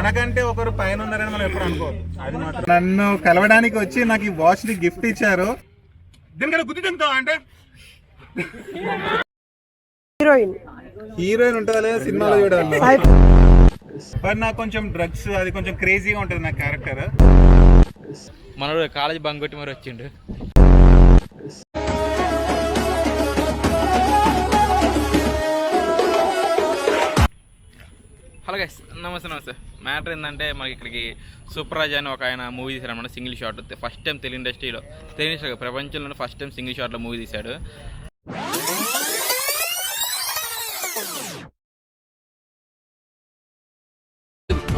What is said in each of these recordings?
మనకంటే ఒకరు పైన ఉన్నారని మనం ఎప్పుడు అనుకోవద్దు. అది మాత్రం నన్ను కలవడానికి వచ్చి నాకు ఈ వాచ్ ని గిఫ్ట్ ఇచ్చారు. దీనికన్నా గుర్తు తింటావా అంటే హీరోయిన్ ఉంటుందా లేదా సినిమాలో చూడాలి. బట్ నాకు కొంచెం డ్రగ్స్ అది కొంచెం క్రేజీగా ఉంటుంది నా క్యారెక్టర్. మనోడు కాలేజ్ బంక్ కొట్టి మరి వచ్చిండు. హలో గైస్, నమస్తే. మ్యాటర్ ఏంటంటే మనకి ఇక్కడికి సూపర్ రాజ్ అని ఒక ఆయన మూవీ తీశాడు అనమాట. Single shot first time Telugu ఇండస్ట్రీలో ప్రపంచంలోనే ఫస్ట్ టైం సింగిల్ షాట్లో మూవీ తీశాడు.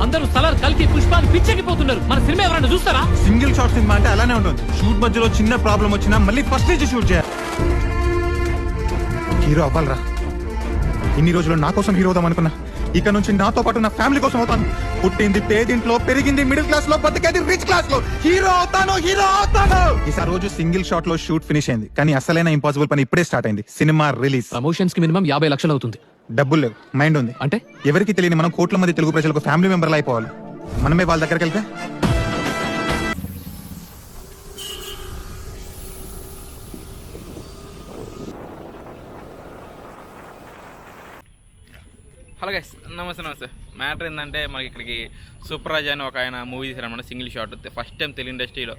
అందరూ సలార్ కలికి పుష్పాలు పిచ్చెక్కిపోతున్నారు. మన సినిమా ఎవరైనా చూస్తారా? సింగిల్ షాట్ సినిమా అంటే అలానే ఉంటుంది. షూట్ మధ్యలో చిన్న ప్రాబ్లం వచ్చినా మళ్ళీ ఫస్ట్ నుంచి షూట్ చేయాలి. హీరో అవ్వాలరా. ఇన్ని రోజులు నా కోసం హీరో అవుదాం అనుకున్నా. ఇక నుంచి నాతో పాటు నా ఫ్యామిలీ కోసం అవుతాను. పుట్టింది పేదింట్లో, పెరిగింది మిడిల్ క్లాస్ లో, బతికేది రిచ్ క్లాస్ లో. హీరో అవుతాను. ఈసారి రోజు సింగిల్ షాట్ లో షూట్ ఫినిష్ అయింది. కానీ అసలైన ఇంపాసిబుల్ పని ఇప్పుడే స్టార్ట్ అయింది. Cinema release. ప్రమోషన్స్ కి మినిమం 50 లక్షలు అవుతుంది. డబ్బులు లేవు, మైండ్ ఉంది. అంటే ఎవరికి తెలియని మనం కోట్ల మంది తెలుగు ప్రజలకు ఫ్యామిలీ మెంబర్లు అయిపోవాలి. మనమే వాళ్ళ దగ్గరికి వెళ్తే హలో గైస్, నమస్తే. మ్యాటర్ ఏంటంటే మనకి ఇక్కడికి సూపర్ రాజ్ అని ఒక ఆయన మూవీ తీశాడు అనమాట. Single shot first time Telugu ఇండస్ట్రీలో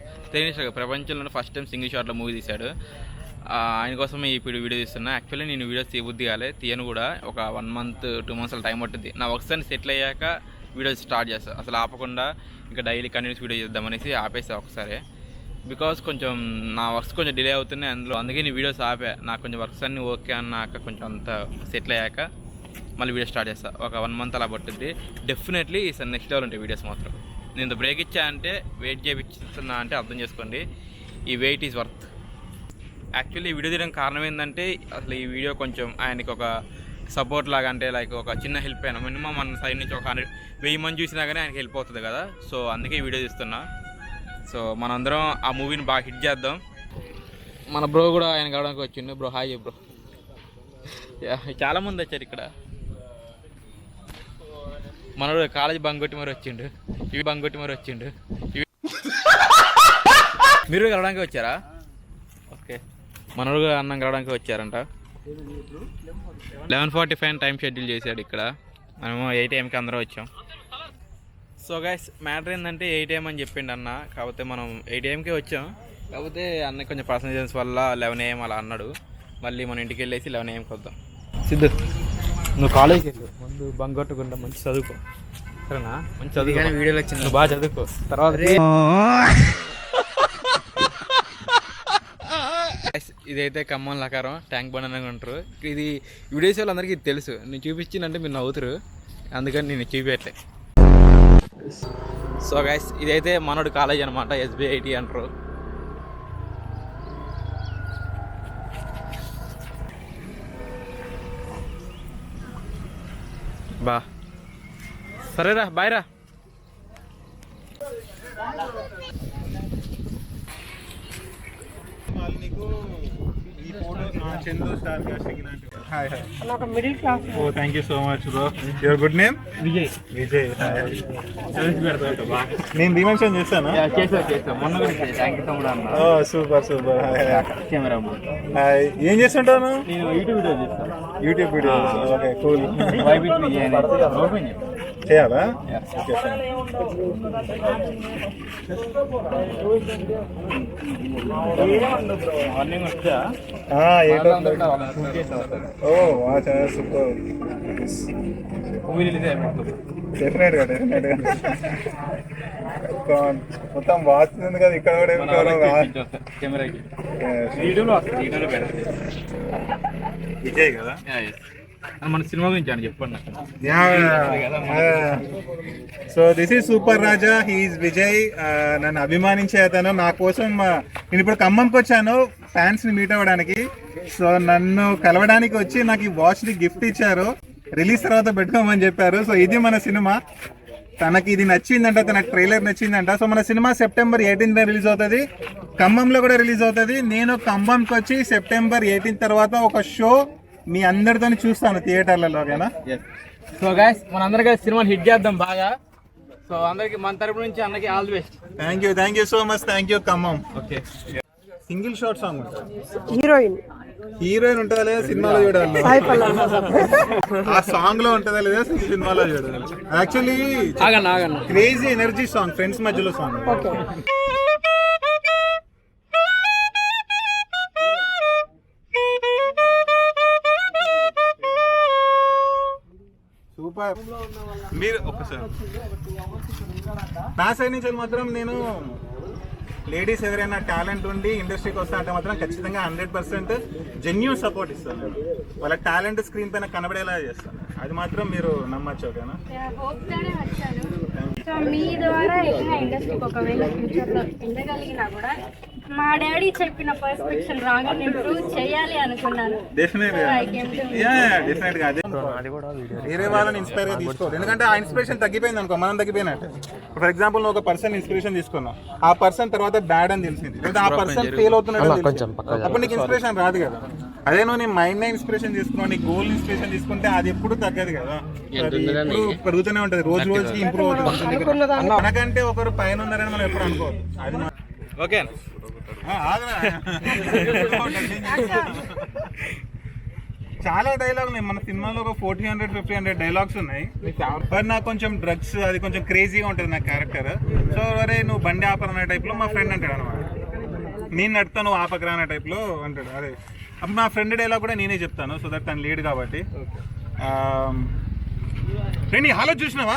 ప్రపంచంలోనే ఫస్ట్ టైం సింగిల్ షాట్లో మూవీ తీశాడు. ఆయన కోసమే ఇప్పుడు వీడియో తీస్తున్నా. యాక్చువల్లీ నేను వీడియోస్ తీయబుద్ధి కాలే, తీయను కూడా. ఒక 1 month 2 months టైం పట్టుద్ది. నా వర్క్స్ అన్ని సెటిల్ అయ్యాక వీడియోస్ స్టార్ట్ చేస్తాను. అసలు ఆపకుండా ఇంకా డైలీ కంటిన్యూస్ వీడియో చేద్దామనేసి ఆపేసా ఒకసారి. బికాస్ కొంచెం నా వర్క్స్ కొంచెం డిలే అవుతున్నాయి అందులో. అందుకే నేను వీడియోస్ ఆపా. నాకు కొంచెం వర్క్స్ అన్నీ ఓకే అన్నాక కొంచెం అంతా సెటిల్ అయ్యాక మళ్ళీ వీడియో స్టార్ట్ చేస్తాను. ఒక 1 month అలా పట్టుద్ది. డెఫినెట్లీ ఈసారి నెక్స్ట్ లెవెల్ ఉంటాయి వీడియోస్ మాత్రం. నేను ఇంత బ్రేక్ ఇచ్చా అంటే వెయిట్ చేయించుతున్నా అంటే అర్థం చేసుకోండి, ఈ వెయిట్ ఈజ్ వర్త్. యాక్చువల్లీ ఈ వీడియో తీయడానికి కారణం ఏంటంటే అసలు ఈ వీడియో కొంచెం ఆయనకి ఒక సపోర్ట్ లాగా, అంటే లైక్ ఒక చిన్న హెల్ప్ అయినా మినిమం మన సైడ్ నుంచి ఒక 1000 మంది చూసినా కానీ ఆయనకి హెల్ప్ అవుతుంది కదా. సో అందుకే ఈ వీడియో తీస్తున్నా. సో మనందరం ఆ మూవీని బాగా హిట్ చేద్దాం. మన బ్రో కూడా ఆయన కావడానికి వచ్చిండు. Bro hi bro. చాలామంది వచ్చారు ఇక్కడ. మనోడు కాలేజ్ బంక్ కొట్టి మరి వచ్చిండు. మీరు కలవడానికి వచ్చారా? ఓకే, మనోడు అన్నం కలవడానికి వచ్చారంట. 11:45 టైం షెడ్యూల్ చేశాడు ఇక్కడ. మనము 8 AM అందరూ వచ్చాం. సో గైస్, మ్యాటర్ ఏంటంటే 8 AM అని చెప్పిండు అన్న. కాకపోతే మనం 8 AM వచ్చాం. కాకపోతే అన్న కొంచెం పర్సనల్ రీజన్స్ వల్ల 11 AM అలా అన్నాడు. మళ్ళీ మనం ఇంటికి వెళ్ళేసి 11 AM వద్దాం. సిద్ధు, నువ్వు కాలేజ్కి వెళ్ళు, ముందు బంక్ కొట్టకుండా మంచి చదువుకో, సరేనా? మంచి చదువు. కానీ వీడియోలో వచ్చింది, నువ్వు బాగా చదువుకో. తర్వాత ఇదైతే ఖమ్మం లకారం ట్యాంక్ బండ్ అని అంటారు. ఇది వీడియోస్ వాళ్ళు అందరికీ తెలుసు. నేను చూపించిందంటే మీరు నవ్వుతారు, అందుకని నేను చూపించట్లే. సో గైస్, ఇదైతే మనోడు కాలేజ్ అనమాట. SBIT అంటారు. బా సరేరా, బాయ్ రా. Hi. Middle class. Oh, thank you so much, bro. Your good name? Vijay. Hi. నేను డిమెన్షన్ చేస్తాను. Oh, super. Hi. ఏం చేస్తుంటాను? YouTube videos. Okay, cool. చేయాలా? సూపర్. డెఫినెట్గా మొత్తం వాస్తుంది కదా ఇక్కడ కూడా. విజయ్ కదా మన సినిమా గురించి అని చెప్పండి. So this is super Raja, he is Vijay. నన్ను అభిమానించే అతను. నా కోసం నేను ఇప్పుడు ఖమ్మంకి వచ్చాను ఫ్యాన్స్ ని మీట్ అవ్వడానికి. సో నన్ను కలవడానికి వచ్చి నాకు ఈ వాచ్ ని గిఫ్ట్ ఇచ్చారు. రిలీజ్ తర్వాత పెట్టుకోమని చెప్పారు. సో ఇది మన సినిమా. తనకి ఇది నచ్చిందంట, తనకు ట్రైలర్ నచ్చిందంట. సో మన సినిమా September 18th రిలీజ్ అవుతుంది. ఖమ్మంలో కూడా రిలీజ్ అవుతుంది. నేను ఖమ్మంకి వచ్చి September 18th తర్వాత ఒక షో మీ అందరితో చూస్తాను థియేటర్లలో. ఓకేనా? సో గైస్, మనందరం కలిసి సినిమాని హిట్ చేద్దాం బాగా. సో అందరికి మన తరపు నుంచి అన్నకి all the best. Thank you so much. Thank you Khammam. Okay, single short song ఉంటుంది. హీరోయిన్ ఉంటుందా లేదా సినిమాలో చూడాలి, ఆ సాంగ్ లో ఉంటుందా లేదా సినిమాలో చూడాలి. Actually crazy energy song, friends మధ్యలో సాంగ్. సూపర్. మీరు ఒక్కసారి నా సైడ్ నుంచి మాత్రం నేను లేడీస్ ఎవరైనా టాలెంట్ ఉండి ఇండస్ట్రీకి వస్తా అంటే మాత్రం ఖచ్చితంగా 100% జెన్యూన్ సపోర్ట్ ఇస్తాను నేను. వాళ్ళ టాలెంట్ స్క్రీన్ పైన కనబడేలా చేస్తాను, అది మాత్రం మీరు నమ్మచ్చు. ఓకేనా? సో మీ ద్వారా ఏదైనా ఇండస్ట్రీకి ఒకవేళ ఫ్యూచర్లో వెళ్ళగలిగినా కూడా మా డాడీ చెప్పిన పర్స్పెక్షన్ రాగా ఇంప్రూవ్ చేయాలి అనుకున్నాను. డెఫినెట్ గా అదే వేరే వాళ్ళని ఇన్స్పైర్ గా తీసుకోవాలి. ఎందుకంటే ఆ ఇన్స్పిరేషన్ తగ్గిపోయింది అనుకో, మనం తగ్గిపోయినట్టు. ఫర్ ఎగ్జాంపుల్ నువ్వు ఒక పర్సన్ ఇన్స్పిరేషన్ తీసుకున్నావు, ఆ పర్సన్ తర్వాత బ్యాడ్ అని తెలిసింది, లేదా ఆ పర్సన్ ఫెయిల్ అవుతున్నాడు, అప్పుడు నీకు ఇన్స్పిరేషన్ రాదు కదా. అదే నువ్వు నీ మైండ్ నే ఇన్స్పిరేషన్ తీసుకున్నావు, నీ గోల్ ఇన్స్పిరేషన్ తీసుకుంటే అది ఎప్పుడు తగ్గదు కదా, ఎప్పుడు పెరుగుతూనే ఉంటది, రోజు రోజుకి ఇంప్రూవ్ అవుతుంది. మనకంటే ఒకరు పైన ఉన్నారని మనం ఎప్పుడు అనుకోవద్దు. అది ఓకే. చాలా డైలాగ్ ఉన్నాయి మన సినిమాలో, ఒక 400-500 డైలాగ్స్ ఉన్నాయి. బట్ నాకు కొంచెం డ్రగ్స్ అది కొంచెం క్రేజీగా ఉంటుంది నా క్యారెక్టర్. సో అరే నువ్వు బండి ఆపరనే టైప్ లో మా ఫ్రెండ్ అంటాడు అనమాట, నేను నడుతా నువ్వు ఆపకరా అనే టైప్ లో అంటాడు. అదే అప్పుడు మా ఫ్రెండ్ డైలాగ్ కూడా నేనే చెప్తాను, సో దట్ తను లీడ్ కాబట్టి. నీ హాలత్ చూసినావా,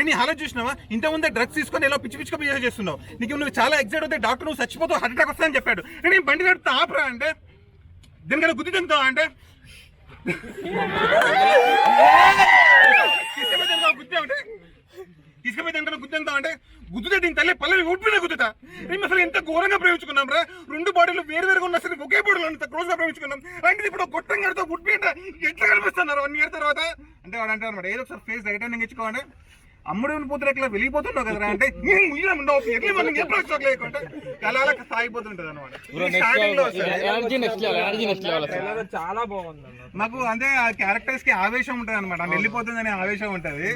నీ హాలత్ చూసినావా, ఇంతకుముందే డ్రగ్స్ తీసుకొని ఎలా పిచ్చి పిచ్చిగా బిహేవ్ చేస్తున్నావు, నువ్వు చాలా ఎగ్జైట్ అవుతే డాక్టర్ నువ్వు చచ్చిపోతావు, హార్ట్ అటాక్ వస్తుందని చెప్పాడు. నేను బండి నడుపుతా ఆపరా అంటే, దీనికన్నా గుద్దు తింటావా అంటే, తీసుకుపోయి దానికన్నా గుద్దుతావు అంటే, గుద్దుతే దీని తల్లి పల్లవి ఊపిన గుద్దుతా. మేము అసలు ఎంత ఘోరంగా ప్రేమించుకున్నాం రా, 2 బాడీలు వేరువేరుగా ఉన్నా సరే ఒకే బాడీలో అంత క్లోజ్ గా ప్రేమించుకున్నాం. అంటే ఇప్పుడు గొట్టం కడితే ఉడ్పేట ఎట్లా కనిపిస్తున్నారు 1 year తర్వాత అంటే వాడు అంటారు అనమాట, ఏదో ఒకసారి ఫేస్ రైట్ అని ఇచ్చుకోండి, అమ్ముడు పోతున్నా ఇట్లా వెళ్ళిపోతుంటావు కదరా అంటే, ఎర్లీ మార్నింగ్ ఎప్పుడు స్టాక్ లేకుంటే అలా అలా సాగిపోతుంటది అనమాట. చాలా బాగుంది మాకు అంటే ఆ క్యారెక్టర్స్ కి ఆవేశం ఉంటది అనమాట, వెళ్ళిపోతుందనే ఆవేశం ఉంటది.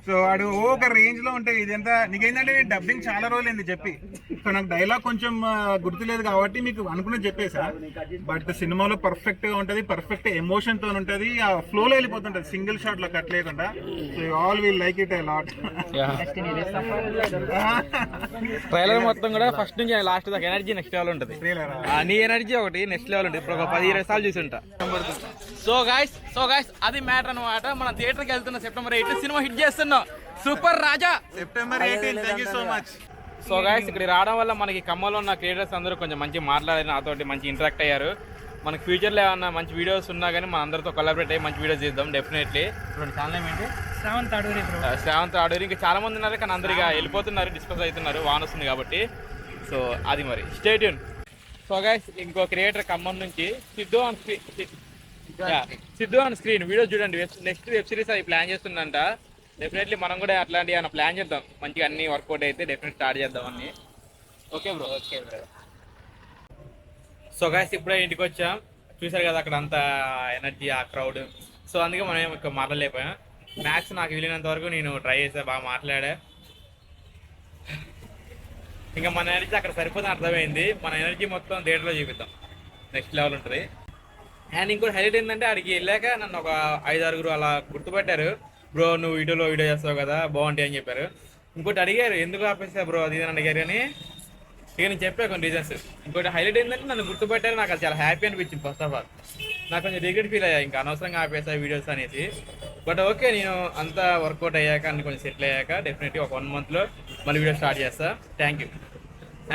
సో వాడు ఒక రేంజ్ లో ఉంటాయి. ఇదంతా నీకేంటంటే డబ్బింగ్ చాలా రోజులైంది చెప్పి, సో నాకు డైలాగ్ కొంచెం గుర్తులేదు కాబట్టి మీకు అనుకున్నది చెప్పేసా. బట్ సినిమాలో పర్ఫెక్ట్ గా ఉంటది, పర్ఫెక్ట్ ఎమోషన్ తో ఉంటది, ఆ ఫ్లో లో వెళ్ళిపోతుంటది, సింగిల్ షాట్ లో కట్ లేకుండా. So all will like it a lot. Trailer మొత్తం కూడా ఫస్ట్ నుంచి లాస్ట్ దాకా ఎనర్జీ నెక్స్ట్ లెవెల్ ఉంటుంది. నీ ఎనర్జీ ఒకటి నెక్స్ట్ లెవెల్ ఉంటుంది. ఇప్పుడు ఒక 10-20 సార్లు చూసి ఉంటా. సో గైస్ అది మ్యాటర్ అనమాట. మనం థియేటర్కి వెళ్తున్నా September 8 సినిమా హిట్ చేస్తున్నాం, super Raja September 18. Thank you so much. So guys ఇక్కడ రావడం వల్ల మనకి ఖమ్మంలో ఉన్న క్రియేటర్స్ అందరూ కొంచెం మంచి మాట్లాడారు, నాతోటి మంచి ఇంటరాక్ట్ అయ్యారు. మనకి ఫ్యూచర్లో ఏమన్నా మంచి వీడియోస్ ఉన్నా కానీ మన అందరితో కొలాబరేట్ అయ్యి మంచి వీడియోస్ చేద్దాం డెఫినెట్లీ. ఇప్పుడు ఛానల్ ఏంటి? శ్రావంత్ ఆడూరి. ఇంకా చాలా మంది ఉన్నారు కానీ అందరు ఇక వెళ్ళిపోతున్నారు, డిస్కస్ అవుతున్నారు, వాన్ వస్తుంది కాబట్టి. సో అది మరి స్టే ట్యూన్. సో గైస్ ఇంకో క్రియేటర్ ఖమ్మం నుంచి సిద్ధు ఆన్ స్క్రీన్ వీడియో చూడండి. నెక్స్ట్ వెబ్ సిరీస్ అది ప్లాన్ చేస్తుందంట. డెఫినెట్లీ మనం కూడా అట్లాంటి ఏమైనా ప్లాన్ చేద్దాం, మంచిగా అన్ని వర్కౌట్ అయితే డెఫినెట్ స్టార్ట్ చేద్దాం అన్ని. Okay bro. సో గైస్ ఇప్పుడే ఇంటికి వచ్చాం, చూసారు కదా అక్కడ అంత ఎనర్జీ, ఆ క్రౌడ్. సో అందుకే మనం ఎక్కువ మాట్లాడలేకపోయాం. మ్యాథ్స్ నాకు వీలైనంత వరకు నేను ట్రై చేసా, బాగా మాట్లాడా. ఇంకా మన ఎనర్జీ అక్కడ సరిపోతుంది అర్థమైంది. మన ఎనర్జీ మొత్తం థియేటర్లో చూపిద్దాం, నెక్స్ట్ లెవెల్ ఉంటుంది. అండ్ ఇంకోటి హైలైట్ ఏంటంటే అక్కడికి వెళ్ళాక నన్ను ఒక 5-6 అలా గుర్తుపెట్టారు. బ్రో నువ్వు వీడియో చేస్తావు కదా బాగుంటాయి అని చెప్పారు. ఇంకోటి అడిగారు ఎందుకు ఆపేసా బ్రో అది అని అడిగారు, కానీ ఇక నేను చెప్పా కొన్ని రీజన్స్. ఇంకోటి హైలైట్ ఏంటంటే నన్ను గుర్తుపెట్టారు, నాకు అది చాలా హ్యాపీ అనిపించింది. ఫస్ట్ ఆఫ్ ఆల్ నాకు కొంచెం రిగ్రెట్ ఫీల్ అయ్యా, ఇంకా అనవసరంగా ఆపేసా వీడియోస్ అనేసి. బట్ ఓకే, నేను అంతా వర్కౌట్ అయ్యాక అన్ని కొంచెం సెటిల్ అయ్యాక డెఫినెట్గా ఒక 1 monthలో మళ్ళీ వీడియో స్టార్ట్ చేస్తా. Thank you.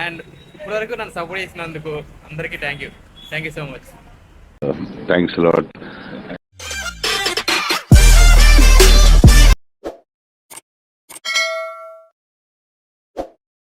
అండ్ ఇప్పటివరకు నన్ను సపోర్ట్ చేసినందుకు అందరికీ thank you so much. Thanks a lot.